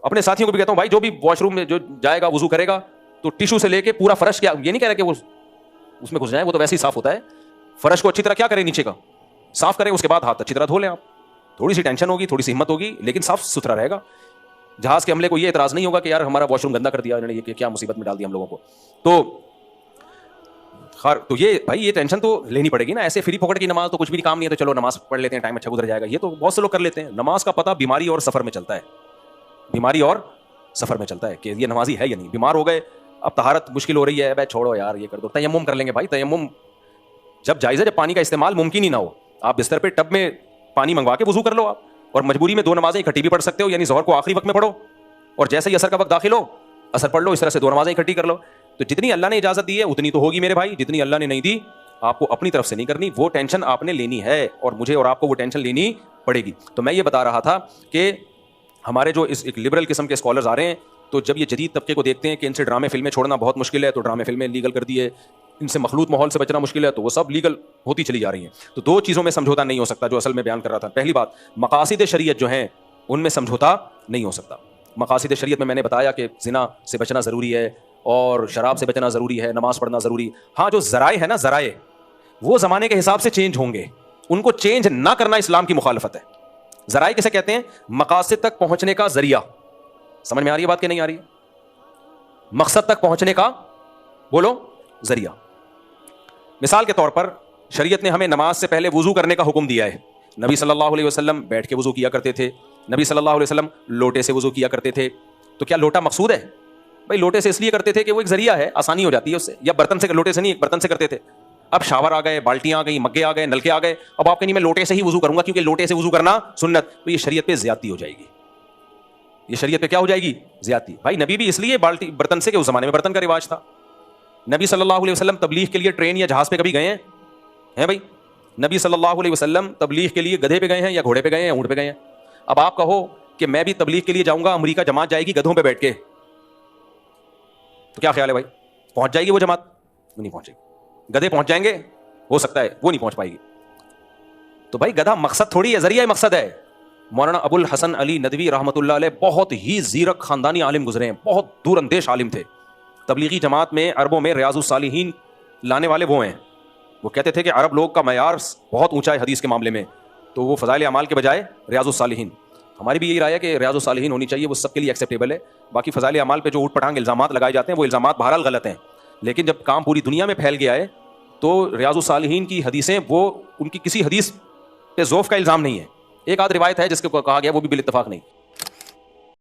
اپنے ساتھیوں کو بھی کہتا ہوں بھائی جو بھی واش روم میں جو جائے گا وضو کرے گا تو ٹیشو سے لے کے پورا فرش کیا, یہ نہیں کہہ رہا کہ وہ اس میں گھس جائے, وہ تو ویسے ہی صاف ہوتا ہے. فرش کو اچھی طرح کیا کریں, نیچے کا صاف کریں, اس کے بعد ہاتھ اچھی طرح دھو لیں. آپ تھوڑی سی ٹینشن ہوگی, تھوڑی سی ہمت ہوگی, لیکن صاف ستھرا رہے گا. جہاز کے عملے کو یہ اعتراض نہیں ہوگا کہ یار ہمارا واش روم گندا کر دیا, یہ کیا مصیبت میں ڈال دیا ہم لوگوں کو. تو یہ بھائی یہ ٹینشن تو لینی پڑے گی نا. ایسے فری پکڑ کی نماز تو کچھ بھی کام نہیں ہے, تو چلو نماز پڑھ لیتے ہیں, ٹائم اچھا گزر جائے گا, یہ تو بہت سے لوگ کر لیتے ہیں. نماز کا پتہ بیماری اور سفر میں چلتا ہے, بیماری اور سفر میں چلتا ہے کہ یہ نمازی ہے یا نہیں. بیمار ہو گئے, اب طہارت مشکل ہو رہی ہے, بھائی چھوڑو یار یہ کر دو, تیمم کر لیں گے. بھائی تیمم جب جائز ہے, جب پانی کا استعمال ممکن ہی نہ ہو. آپ بستر پہ ٹب میں پانی منگوا کے وضو کر لو آپ, اور مجبوری میں 2 نمازیں اکٹھی بھی پڑھ سکتے ہو, یعنی ظہر کو آخری وقت میں پڑھو اور جیسے ہی عصر کا وقت داخل ہو عصر پڑھ لو, اس طرح سے 2 نمازیں اکٹھی کر لو. تو جتنی اللہ نے اجازت دی ہے اتنی تو ہوگی میرے بھائی, جتنی اللہ نے نہیں دی آپ کو اپنی طرف سے نہیں کرنی. وہ ٹینشن آپ نے لینی ہے, اور مجھے اور آپ کو وہ ٹینشن لینی پڑے گی. تو میں یہ بتا رہا تھا کہ ہمارے جو اس ایک لبرل قسم کے اسکالرز آ رہے ہیں, تو جب یہ جدید طبقے کو دیکھتے ہیں کہ ان سے ڈرامے فلمیں چھوڑنا بہت مشکل ہے, تو ڈرامے فلمیں لیگل کر دیے, ان سے مخلوط ماحول سے بچنا مشکل ہے, تو وہ سب لیگل ہوتی چلی جا رہی ہیں. تو 2 چیزوں میں سمجھوتا نہیں ہو سکتا, جو اصل میں بیان کر رہا تھا. پہلی بات, مقاصد شریعت جو ہیں ان میں سمجھوتا نہیں ہو سکتا. مقاصد شریعت میں نے بتایا کہ زنا سے بچنا ضروری ہے, اور شراب سے بچنا ضروری ہے, نماز پڑھنا ضروری. ہاں جو ذرائع ہے نا, ذرائع وہ زمانے کے حساب سے چینج ہوں گے, ان کو چینج نہ کرنا اسلام کی مخالفت ہے. ذرائع کسے کہتے ہیں؟ مقاصد تک پہنچنے کا ذریعہ. سمجھ میں آ رہی ہے بات کہ نہیں آ رہی ہے؟ مقصد تک پہنچنے کا بولو ذریعہ. مثال کے طور پر شریعت نے ہمیں نماز سے پہلے وضو کرنے کا حکم دیا ہے. نبی صلی اللہ علیہ وسلم بیٹھ کے وضو کیا کرتے تھے, نبی صلی اللہ علیہ وسلم لوٹے سے وضو کیا کرتے تھے. تو کیا لوٹا مقصود ہے؟ بھائی لوٹے سے اس لیے کرتے تھے کہ وہ ایک ذریعہ ہے, آسانی ہو جاتی ہے اس سے. یا برتن سے, لوٹے سے نہیں, برتن سے کرتے تھے. اب شاور آ گئے, بالٹیاں آ گئی, مگے آ گئے, نلکے آ گئے, اب آپ کہیں میں لوٹے سے ہی وضو کروں گا کیونکہ لوٹے سے وضو کرنا سنت, تو یہ شریعت پہ زیادتی ہو جائے گی. یہ شریعت پہ کیا ہو جائے گی؟ زیادتی. بھائی نبی بھی اس لیے بالٹی برتن سے کہ اس زمانے میں برتن کا رواج تھا. نبی صلی اللہ علیہ وسلم تبلیغ کے لیے ٹرین یا جہاز پہ کبھی گئے ہیں بھائی؟ نبی صلی اللہ علیہ وسلم تبلیغ کے لیے گدھے پہ گئے ہیں یا گھوڑے پہ گئے ہیں, اونٹ پہ گئے ہیں؟ اب آپ کہو کہ میں بھی تبلیغ کے لیے جاؤں گا, امریکہ جماعت جائے گی گدھوں پہ بیٹھ کے, تو کیا خیال ہے بھائی, پہنچ جائے گی وہ جماعت؟ نہیں پہنچے گی. گدھے پہنچ جائیں گے, ہو سکتا ہے, وہ نہیں پہنچ پائے گی. تو بھائی گدھا مقصد تھوڑی ہے, ذریعہ مقصد ہے. مولانا ابو الحسن علی ندوی رحمۃ اللہ علیہ بہت ہی زیرک خاندانی عالم گزرے ہیں, بہت دور اندیش عالم تھے. تبلیغی جماعت میں عربوں میں ریاض الصالحین لانے والے وہ ہیں. وہ کہتے تھے کہ عرب لوگ کا معیار بہت اونچا ہے حدیث کے معاملے میں, تو وہ فضائل اعمال کے بجائے ریاض الصالحین. ہماری بھی یہی رائے ہے کہ ریاض الصالحین ہونی چاہیے, وہ سب کے لیے ایکسیپٹیبل ہے. باقی فضائل اعمال پہ جو اوٹ پٹانگ الزامات لگائے جاتے ہیں وہ الزامات بہرحال غلط ہیں, لیکن جب کام پوری دنیا میں پھیل گیا ہے تو ریاض الصالحین کی حدیثیں وہ ان کی کسی حدیث پہ ذوف کا الزام نہیں ہے. ایک آدھ روایت ہے جس کو کہا گیا, وہ بھی بالاتفاق نہیں.